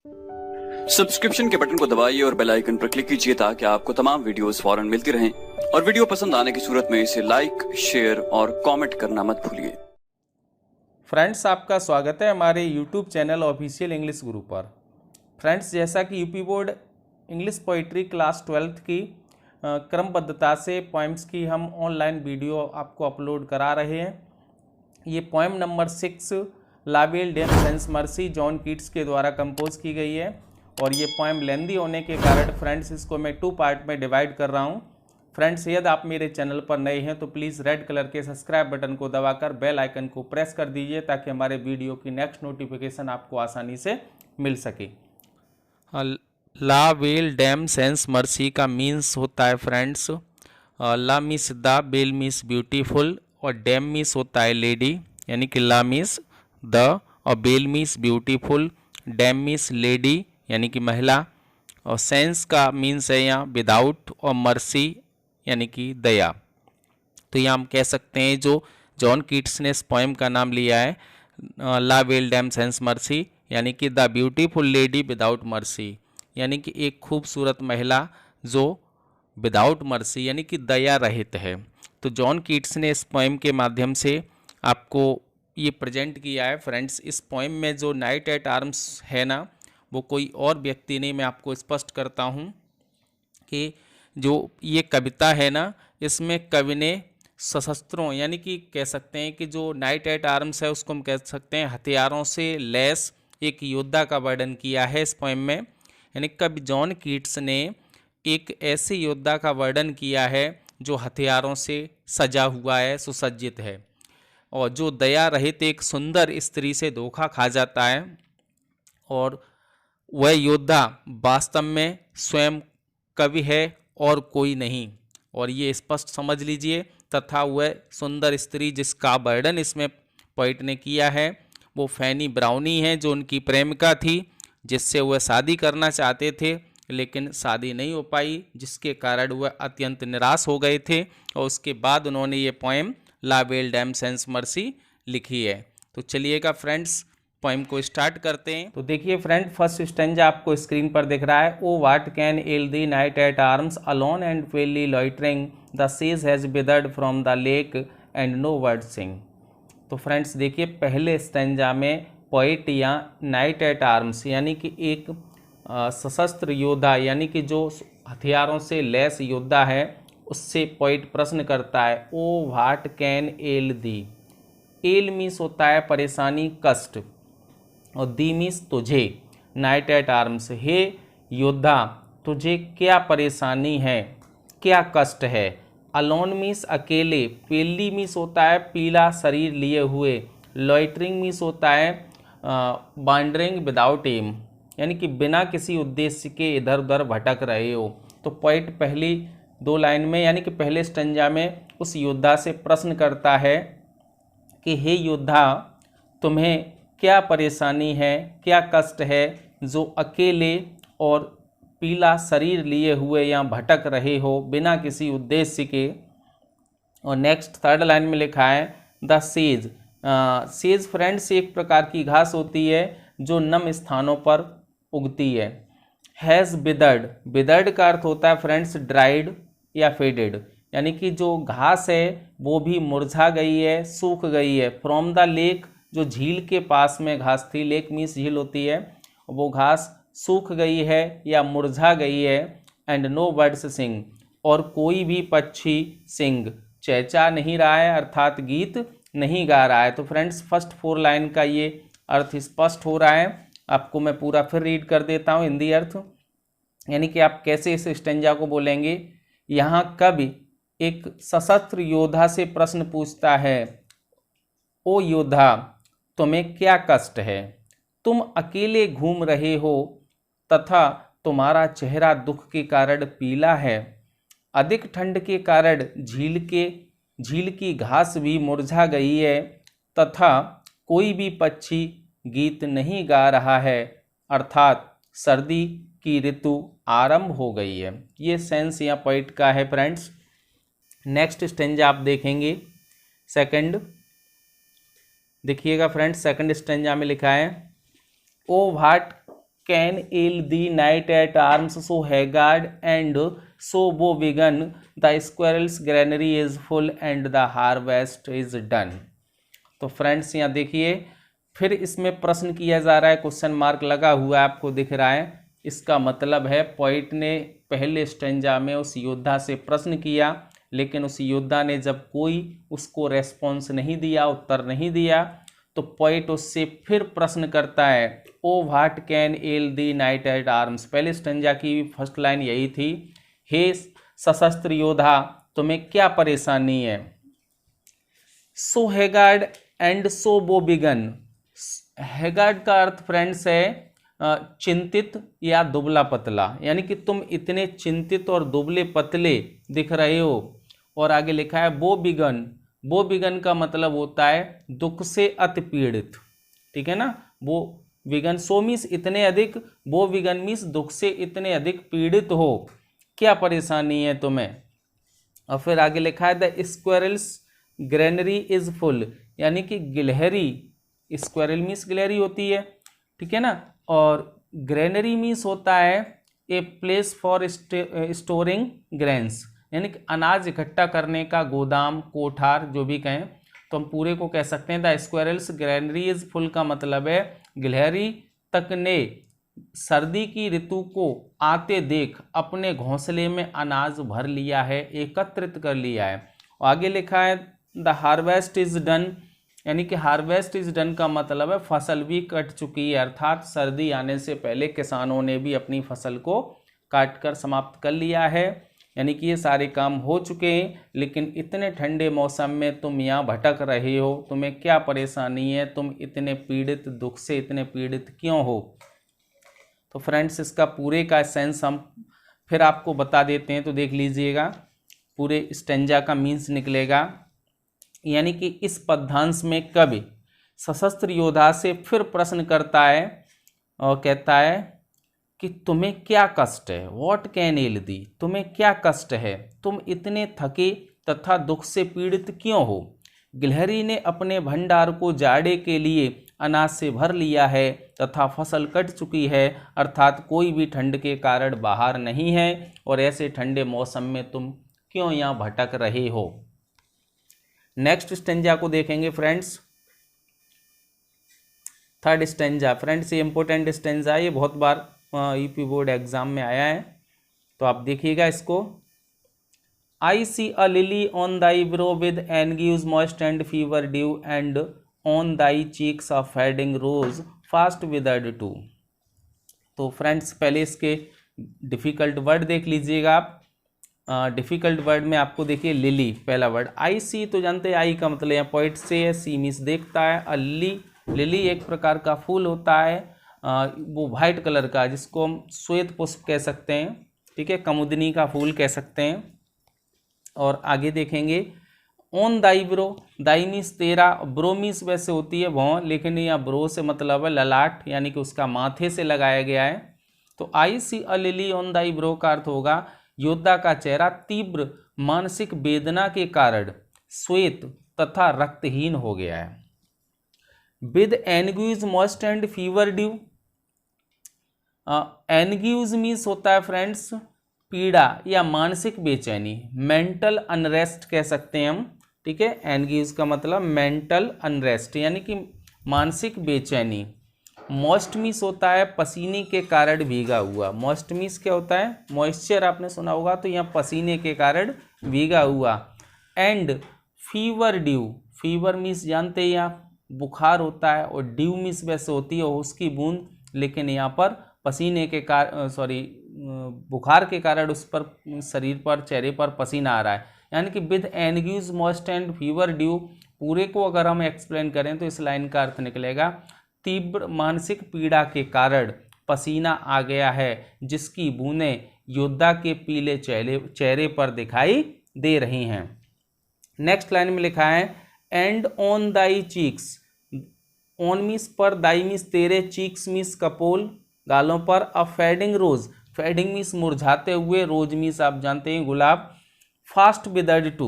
Subscription के button को दबाइए और बेल आइकन पर क्लिक कीजिए ताकि आपको तमाम वीडियोस फौरन मिलती रहें और वीडियो पसंद आने की सूरत में इसे लाइक, शेयर और कमेंट करना मत भूलिए। फ्रेंड्स, आपका स्वागत है हमारे यूट्यूब चैनल ऑफिशियल इंग्लिश गुरु पर। फ्रेंड्स, जैसा कि UP board English poetry class 12th की क्रमबद्धता से पोएम्स की हम ऑनलाइन वीडियो आपको अपलोड करा रहे हैं। ये poem number 6 La Belle Dame sans Merci John Keats के द्वारा कंपोज की गई है और ये पोएम लेंदी होने के कारण फ्रेंड्स इसको मैं 2 पार्ट में डिवाइड कर रहा हूँ। फ्रेंड्स, यदि आप मेरे चैनल पर नए हैं तो प्लीज़ रेड कलर के सब्सक्राइब बटन को दबाकर बेल आइकन को प्रेस कर दीजिए ताकि हमारे वीडियो की नेक्स्ट नोटिफिकेशन आपको आसानी से मिल सके। La Belle Dame sans Merci का मीन्स होता है friends, la means the, belle means beautiful और डैम मीन्स होता है लेडी, यानी कि ला मीन्स द और belle means beautiful, dame means lady यानी कि महिला और सेंस का मीन्स है यहाँ विदाउट और मर्सी यानी कि दया। तो यहाँ हम कह सकते हैं जो जॉन कीट्स ने इस पोएम का नाम लिया है ला विल डैम सेंस मर्सी यानी कि the beautiful lady without mercy, यानी कि एक खूबसूरत महिला जो विदाउट मर्सी यानी कि दया रहित है। तो जॉन कीट्स ने इस पोएम के माध्यम से आपको ये प्रेजेंट किया है। फ्रेंड्स, इस पोएम में जो नाइट एट आर्म्स है ना, वो कोई और व्यक्ति नहीं, मैं आपको स्पष्ट करता हूँ कि जो ये कविता है ना, इसमें कवि ने सशस्त्रों यानी कि कह सकते हैं कि जो नाइट एट आर्म्स है उसको हम कह सकते हैं हथियारों से लैस एक योद्धा का वर्णन किया है इस पोएम में। यानी कवि जॉन कीट्स ने एक ऐसे योद्धा का वर्णन किया है जो हथियारों से सजा हुआ है, सुसज्जित है और जो दया रहित एक सुंदर स्त्री से धोखा खा जाता है और वह योद्धा वास्तव में स्वयं कवि है और कोई नहीं। और ये स्पष्ट समझ लीजिए, तथा वह सुंदर स्त्री जिसका वर्णन इसमें पोइट ने किया है वो फैनी ब्राउनी है, जो उनकी प्रेमिका थी, जिससे वह शादी करना चाहते थे लेकिन शादी नहीं हो पाई, जिसके कारण वह अत्यंत निराश हो गए थे और उसके बाद उन्होंने ये poem La Belle Dame sans Merci लिखी है। तो चलिएगा फ्रेंड्स, पोएम को स्टार्ट करते हैं। तो देखिए फ्रेंड, फर्स्ट स्टेंजा आपको स्क्रीन पर दिख रहा है। O what can ail thee knight at arms alone and palely loitering, the सेज has withered from the lake and no birds sing. तो फ्रेंड्स देखिए, पहले स्टेंजा में पोइट या नाइट एट आर्म्स यानी कि एक सशस्त्र योद्धा यानी कि जो हथियारों से लैस योद्धा है उससे पोइट प्रश्न करता है O what can ail the. L means होता है परेशानी, कष्ट, और दी मीन्स तुझे। नाइट एट आर्म्स, हे योद्धा तुझे क्या परेशानी है, क्या कष्ट है। अलोन मीन्स अकेले, पेली मीन्स होता है पीला शरीर लिए हुए, लॉइटरिंग मीन्स होता है वांडरिंग विदाउट एम यानी कि बिना किसी उद्देश्य के इधर उधर भटक रहे हो। तो पोइट पहली 2 लाइन में यानी कि पहले स्टेंजा में उस योद्धा से प्रश्न करता है कि हे योद्धा तुम्हें क्या परेशानी है, क्या कष्ट है जो अकेले और पीला शरीर लिए हुए यहाँ भटक रहे हो बिना किसी उद्देश्य के। और नेक्स्ट 3rd लाइन में लिखा है द सेज। सेज फ्रेंड्स एक प्रकार की घास होती है जो नम स्थानों पर उगती है। हैज़ विदर्ड, विदर्ड का अर्थ होता है फ्रेंड्स ड्राइड या फेडेड, यानी कि जो घास है वो भी मुरझा गई है, सूख गई है। फ्रॉम द लेक, जो झील के पास में घास थी, लेक मीन्स झील होती है, वो घास सूख गई है या मुरझा गई है। एंड नो बर्ड्स सिंग, और कोई भी पक्षी सिंग चहचहा नहीं रहा है अर्थात गीत नहीं गा रहा है। तो फ्रेंड्स फर्स्ट 4 लाइन का ये अर्थ स्पष्ट हो रहा है। आपको मैं पूरा फिर रीड कर देता हूँ हिंदी अर्थ, यानी कि आप कैसे इस स्टेंजा को बोलेंगे। यहाँ कवि एक सशस्त्र योद्धा से प्रश्न पूछता है ओ योद्धा तुम्हें क्या कष्ट है, तुम अकेले घूम रहे हो तथा तुम्हारा चेहरा दुख के कारण पीला है। अधिक ठंड के कारण झील की घास भी मुरझा गई है तथा कोई भी पक्षी गीत नहीं गा रहा है अर्थात सर्दी की ऋतु आरंभ हो गई है। ये सेंस यहाँ पोइट का है फ्रेंड्स। नेक्स्ट स्टेंजा आप देखेंगे सेकंड, देखिएगा फ्रेंड्स सेकंड स्टेंजा में लिखा है O what can ail thee knight at arms so haggard and so woe begone the squirrel's granary is full and the harvest is done. तो friends यहाँ देखिए फिर इसमें प्रश्न किया जा रहा है, क्वेश्चन मार्क लगा हुआ है, आपको दिख रहा है। इसका मतलब है पोइट ने पहले स्टेंजा में उस योद्धा से प्रश्न किया, लेकिन उस योद्धा ने जब कोई उसको रेस्पॉन्स नहीं दिया, उत्तर नहीं दिया, तो पोइट उससे फिर प्रश्न करता है, O what can ail thee knight at arms. पहले स्टेंजा की फर्स्ट लाइन यही थी, हे सशस्त्र योद्धा तुम्हें क्या परेशानी है। सो haggard and so woe begin. Haggard का अर्थ फ्रेंड्स है चिंतित या दुबला पतला, यानी कि तुम इतने चिंतित और दुबले पतले दिख रहे हो। और आगे लिखा है वो बिगन। वो बिगन का मतलब होता है दुख से अति पीड़ित, ठीक है ना। वो विगन सो मीन्स इतने अधिक, वो विगन मीन्स दुख से इतने अधिक पीड़ित हो, क्या परेशानी है तुम्हें। और फिर आगे लिखा है the squirrel's granary is full, यानी कि गिलहरी, स्क्वेरल मीन्स गिलहरी होती है, ठीक है ना। और ग्रैनरी मीन्स होता है a place for storing grains, यानी कि अनाज इकट्ठा करने का गोदाम, कोठार, जो भी कहें, तो हम पूरे को कह सकते हैं the squirrel's granary is full का मतलब है गिलहरी तक ने सर्दी की ऋतु को आते देख अपने घोंसले में अनाज भर लिया है, एकत्रित कर लिया है। और आगे लिखा है द हार्वेस्ट इज डन, यानी कि हार्वेस्ट इज डन का मतलब है फसल भी कट चुकी है, अर्थात सर्दी आने से पहले किसानों ने भी अपनी फसल को काट कर समाप्त कर लिया है, यानी कि ये सारे काम हो चुके हैं। लेकिन इतने ठंडे मौसम में तुम यहाँ भटक रहे हो, तुम्हें क्या परेशानी है, तुम इतने पीड़ित, दुख से इतने पीड़ित क्यों हो। तो फ्रेंड्स इसका पूरे का सेंस हम फिर आपको बता देते हैं, तो देख लीजिएगा। पूरे स्टेंजा का मीन्स निकलेगा, यानी कि इस पद्यांश में कवि सशस्त्र योद्धा से फिर प्रश्न करता है और कहता है कि तुम्हें क्या कष्ट है, व्हाट कैन एल दी, तुम्हें क्या कष्ट है, तुम इतने थके तथा दुख से पीड़ित क्यों हो। गिलहरी ने अपने भंडार को जाड़े के लिए अनाज से भर लिया है तथा फसल कट चुकी है, अर्थात कोई भी ठंड के कारण बाहर नहीं है, और ऐसे ठंडे मौसम में तुम क्यों यहाँ भटक रहे हो। नेक्स्ट स्टेंजा को देखेंगे फ्रेंड्स, थर्ड स्टेंजा। फ्रेंड्स ये इंपॉर्टेंट स्टेंजा है, ये बहुत बार यूपी बोर्ड एग्जाम में आया है, तो आप देखिएगा इसको। I see a lily on thy brow with anguish moist and fever dew and on thy cheeks of fading rose fast withered too. तो फ्रेंड्स पहले इसके डिफिकल्ट वर्ड देख लीजिएगा आप। डिफिकल्ट वर्ड में आपको देखिए लिली पहला वर्ड, आई सी तो जानते हैं आई का मतलब यहाँ पॉइंट से है, सी मीन्स देखता है। अली लिली एक प्रकार का फूल होता है, वो वाइट कलर का, जिसको हम श्वेत पुष्प कह सकते हैं, ठीक है, कमुदनी का फूल कह सकते हैं। और आगे देखेंगे on thy bro, Dai means तेरा, ब्रो मीन्स वैसे होती है भौं, लेकिन यहाँ ब्रो से मतलब है ललाट, यानी कि उसका माथे से लगाया गया है। तो आई see a lily on thy bro का अर्थ होगा योद्धा का चेहरा तीव्र मानसिक वेदना के कारण श्वेत तथा रक्तहीन हो गया है। With anguish moist and fever dew, anguish means होता है फ्रेंड्स पीड़ा या मानसिक बेचैनी, मेंटल अनरेस्ट कह सकते हैं हम, ठीक है। एनग्यूज का मतलब मेंटल अनरेस्ट यानी कि मानसिक बेचैनी। मॉइस्ट मीन्स होता है पसीने के कारण भीगा हुआ, मॉइस्ट मीन्स क्या होता है, मॉइस्चर आपने सुना होगा, तो यहाँ पसीने के कारण भीगा हुआ। And fever due, fever means जानते हैं यहाँ बुखार होता है, और ड्यू मीन्स वैसे होती है उसकी बूंद, लेकिन यहाँ पर पसीने के कारण बुखार के कारण उस पर शरीर पर चेहरे पर पसीना आ रहा है, यानी कि with anguish moist and fever dew. पूरे को अगर हम एक्सप्लेन करें तो इस लाइन का अर्थ निकलेगा तीव्र मानसिक पीड़ा के कारण पसीना आ गया है, जिसकी बूंदें योद्धा के पीले चेहरे पर दिखाई दे रही हैं। नेक्स्ट लाइन में लिखा है and on thy cheeks, on means पर, दाई मीन्स तेरे, चीक्स मीन्स कपोल गालों पर, a fading rose, fading means मुरझाते हुए, रोज मीन्स आप जानते हैं गुलाब, fast withered too,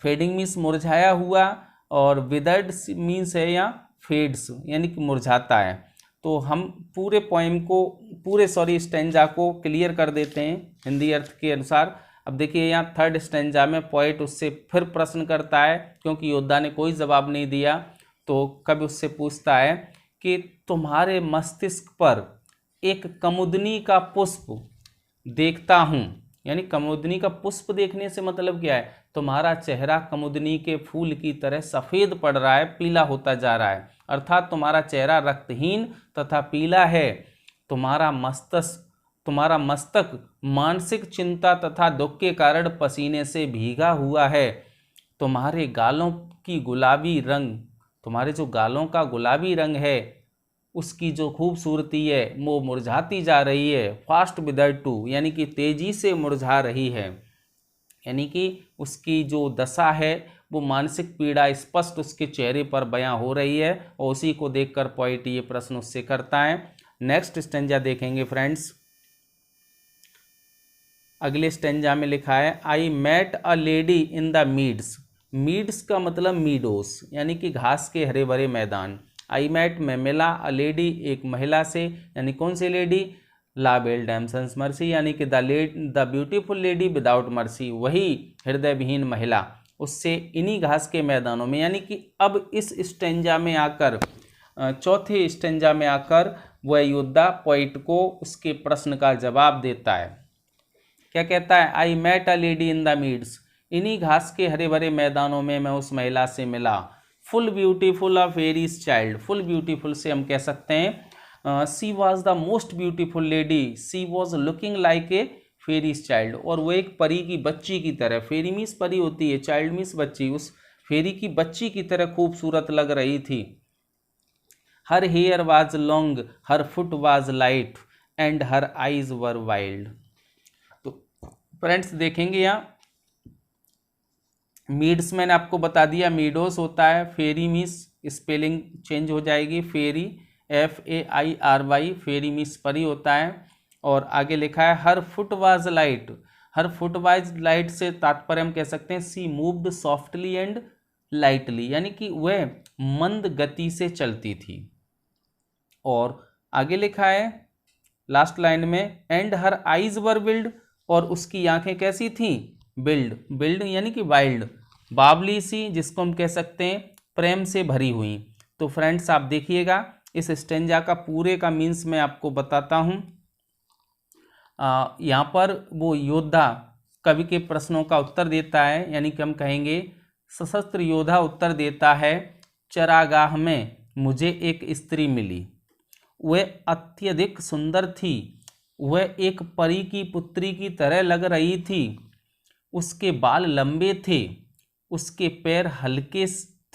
fading means मुरझाया हुआ, और विदर्ड मीन्स है यहाँ फेड्स यानी कि मुरझाता है। तो हम पूरे स्टेंजा को क्लियर कर देते हैं हिंदी अर्थ के अनुसार। अब देखिए यहाँ थर्ड स्टेंजा में पोएट उससे फिर प्रश्न करता है, क्योंकि योद्धा ने कोई जवाब नहीं दिया, तो कवि उससे पूछता है कि तुम्हारे मस्तिष्क पर एक कमुदनी का पुष्प देखता हूँ। यानी कमुदनी का पुष्प देखने से मतलब क्या है, तुम्हारा चेहरा कमुदनी के फूल की तरह सफ़ेद पड़ रहा है, पीला होता जा रहा है, अर्थात तुम्हारा चेहरा रक्तहीन तथा पीला है। तुम्हारा मस्तक मानसिक चिंता तथा दुख के कारण पसीने से भीगा हुआ है। तुम्हारे गालों जो गालों का गुलाबी रंग है, उसकी जो खूबसूरती है वो मुरझाती जा रही है। फास्ट विदर टू, यानी कि तेजी से मुरझा रही है। यानी कि उसकी जो दशा है वो मानसिक पीड़ा स्पष्ट उसके चेहरे पर बयां हो रही है, और उसी को देखकर पोएट ये प्रश्न उससे करता है। नेक्स्ट स्टेंजा देखेंगे फ्रेंड्स। अगले स्टेंजा में लिखा है, I met a lady in the meads. Meads का मतलब मीडोस, यानी कि घास के हरे भरे मैदान। आई मेट में मिला, अ लेडी एक महिला से, यानी कौन सी लेडी, ला बेल डैम्सन्स मर्सी, यानी कि the beautiful lady without mercy, वही हृदय विहीन महिला, उससे इन्हीं घास के मैदानों में। यानी कि अब इस स्टेंजा में आकर, चौथे स्टेंजा में आकर वह योद्धा पोएट को उसके प्रश्न का जवाब देता है। क्या कहता है, I met a lady in the meads, इन्हीं घास के हरे भरे मैदानों में मैं उस महिला से मिला। Full beautiful a faery's child, full beautiful से हम कह सकते हैं she was the most beautiful lady, she was looking like a faery's child, और वो एक परी की बच्ची की तरह, फेरी मीन्स परी होती है, चाइल्ड मीन्स बच्ची, उस फेरी की बच्ची की तरह खूबसूरत लग रही थी। Her hair was long, her foot was light, and her eyes were wild. तो फ्रेंड्स देखेंगे यहाँ मीड्स मैंने आपको बता दिया, मीडोस होता है, फेरी मीन्स स्पेलिंग चेंज हो जाएगी, फेरी FAIRY, फेरी मीन्स परी होता है। और आगे लिखा है हर foot was light, her foot was light से तात्पर्य हम कह सकते हैं सी मूव्ड सॉफ्टली एंड लाइटली, यानी कि वह मंद गति से चलती थी। और आगे लिखा है लास्ट लाइन में, and her eyes were build, और उसकी आंखें कैसी थी, बिल्ड यानी कि वाइल्ड, बावली सी, जिसको हम कह सकते हैं प्रेम से भरी हुई। तो फ्रेंड्स आप देखिएगा इस स्टेंजा का पूरे का मीन्स मैं आपको बताता हूँ। यहाँ पर वो योद्धा कवि के प्रश्नों का उत्तर देता है, यानी कि हम कहेंगे सशस्त्र योद्धा उत्तर देता है, चरागाह में मुझे एक स्त्री मिली, वह अत्यधिक सुंदर थी, वह एक परी की पुत्री की तरह लग रही थी, उसके बाल लंबे थे, उसके पैर हल्के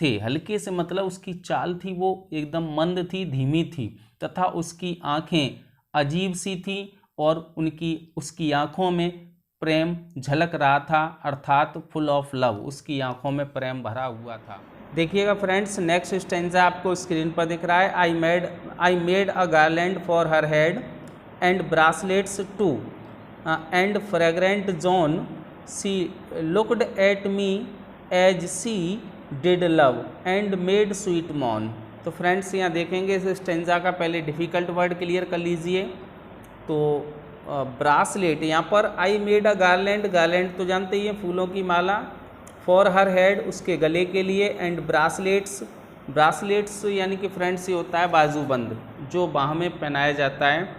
थे, हल्के से मतलब उसकी चाल थी वो एकदम मंद थी, धीमी थी, तथा उसकी आंखें अजीब सी थी, और उसकी आंखों में प्रेम झलक रहा था, अर्थात फुल ऑफ लव, उसकी आंखों में प्रेम भरा हुआ था। देखिएगा फ्रेंड्स नेक्स्ट स्टेंजा आपको स्क्रीन पर दिख रहा है, I made a garland for her head and bracelets too and fragrant zone, she looked at me as she did love and made sweet moan. तो फ्रेंड्स यहाँ देखेंगे इस स्टेंजा का पहले डिफ़िकल्ट वर्ड क्लियर कर लीजिए। तो ब्रासलेट, यहाँ पर आई मेड अ गार्लैंड तो जानते ही हैं फूलों की माला, फॉर हर हेड उसके गले के लिए, एंड ब्रासलेट्स यानी कि फ्रेंड्स ये होता है बाजूबंद, जो बाह में पहनाया जाता है,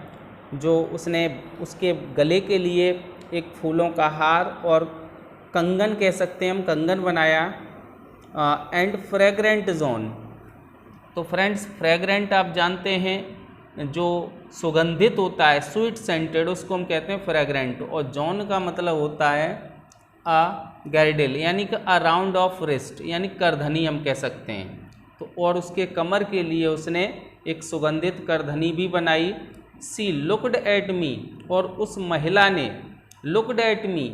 जो उसने उसके गले के लिए एक फूलों का हार और कंगन कह सकते हैं हम, कंगन बनाया। एंड फ्रेग्रेंट जोन, तो फ्रेंड्स फ्रेग्रेंट आप जानते हैं जो सुगंधित होता है, स्वीट सेंटेड, उसको हम कहते हैं फ्रेग्रेंट। और जॉन का मतलब होता है गैरडेल, यानी कि अराउंड ऑफ रिस्ट, यानी करधनी हम कह सकते हैं। तो और उसके कमर के लिए उसने एक सुगंधित करधनी भी बनाई। सी लुक्ड एट मी, और उस महिला ने लुक्ड एट मी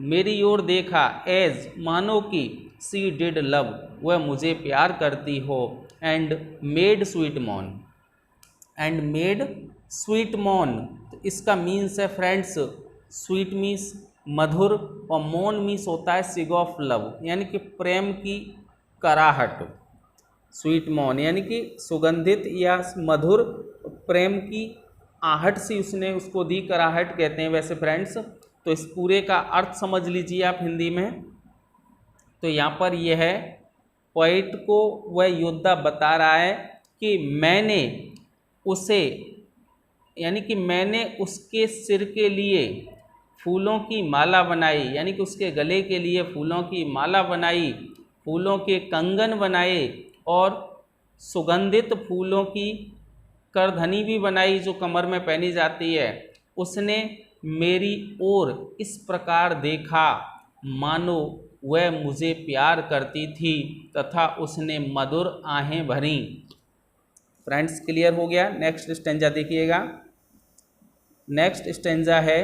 मेरी ओर देखा, एज मानो कि सी डिड लव वह मुझे प्यार करती हो, एंड मेड स्वीट मॉन, तो इसका मीन्स है फ्रेंड्स स्वीट मीन्स मधुर, और मॉन मीन्स होता है सिग ऑफ लव, यानी कि प्रेम की कराहट। स्वीट मॉन यानी कि सुगंधित या मधुर प्रेम की आहट सी उसने उसको दी, कराहट कहते हैं वैसे फ्रेंड्स। तो इस पूरे का अर्थ समझ लीजिए आप हिंदी में। तो यहाँ पर यह है, पोइट को वह योद्धा बता रहा है कि मैंने उसे, यानी कि मैंने उसके सिर के लिए फूलों की माला बनाई, यानी कि उसके गले के लिए फूलों की माला बनाई, फूलों के कंगन बनाए और सुगंधित फूलों की करधनी भी बनाई जो कमर में पहनी जाती है। उसने मेरी ओर इस प्रकार देखा मानो वह मुझे प्यार करती थी तथा उसने मधुर आहें भरी। फ्रेंड्स क्लियर हो गया। नेक्स्ट स्टेंजा देखिएगा। नेक्स्ट स्टेंजा है,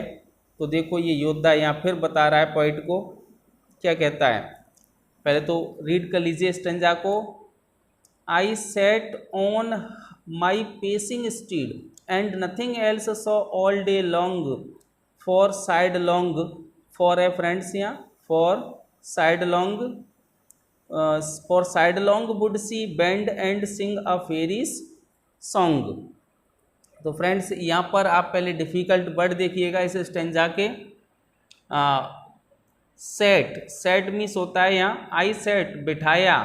तो देखो ये योद्धा यहाँ फिर बता रहा है पोइट को क्या कहता है। पहले तो रीड कर लीजिए स्टेंजा को। I set on my pacing steed and nothing else saw all day long for sidelong for a friends, यहाँ for sidelong would she bend and sing a faery's song. तो friends यहाँ पर आप पहले difficult word देखिएगा इस stanza के। Set means होता है यहाँ आई सेट बिठाया,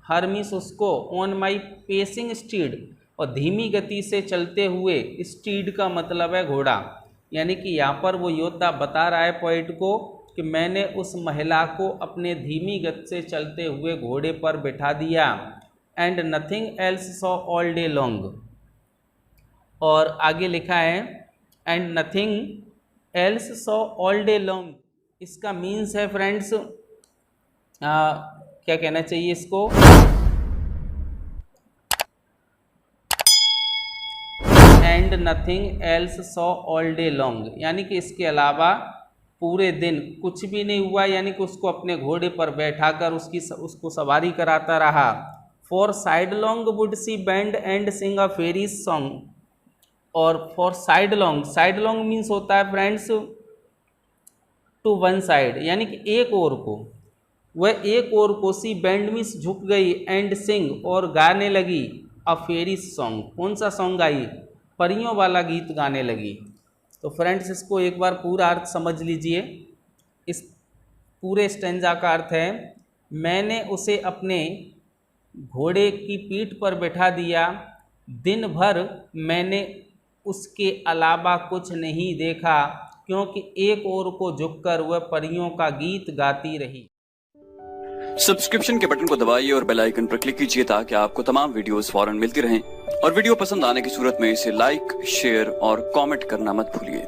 हर मीन्स उसको, ऑन माई पेसिंग स्टीड और धीमी गति से चलते हुए, स्टीड का मतलब है घोड़ा। यानी कि यहाँ पर वो योद्धा बता रहा है पोइट को कि मैंने उस महिला को अपने धीमी गति से चलते हुए घोड़े पर बिठा दिया। And nothing else saw all day long, और आगे लिखा है and nothing else saw all day long. इसका मीन्स है फ्रेंड्स, क्या कहना चाहिए इसको, and nothing else saw all day long, यानी कि इसके अलावा पूरे दिन कुछ भी नहीं हुआ, यानी कि उसको अपने घोड़े पर बैठाकर उसको सवारी कराता रहा। For sidelong would she bend and sing a faery's song, और फॉर साइड लॉन्ग मीन्स होता है फ्रेंड्स टू वन साइड, यानी कि एक ओर को, वह एक ओर को, सी बैंड मीन्स झुक गई, एंड सिंग और गाने लगी, अ फेरीज सॉन्ग, कौन सा सॉन्ग गाई, परियों वाला गीत गाने लगी। तो फ्रेंड्स इसको एक बार पूरा अर्थ समझ लीजिए। इस पूरे स्टेंजा का अर्थ है, मैंने उसे अपने घोड़े की पीठ पर बैठा दिया, दिन भर मैंने उसके अलावा कुछ नहीं देखा, क्योंकि एक ओर को झुककर वह परियों का गीत गाती रही। सब्सक्रिप्शन के बटन को दबाइए और बेल आइकन पर क्लिक कीजिए ताकि आपको तमाम वीडियोस फौरन मिलती रहें। और वीडियो पसंद आने की सूरत में इसे लाइक, शेयर और कमेंट करना मत भूलिए।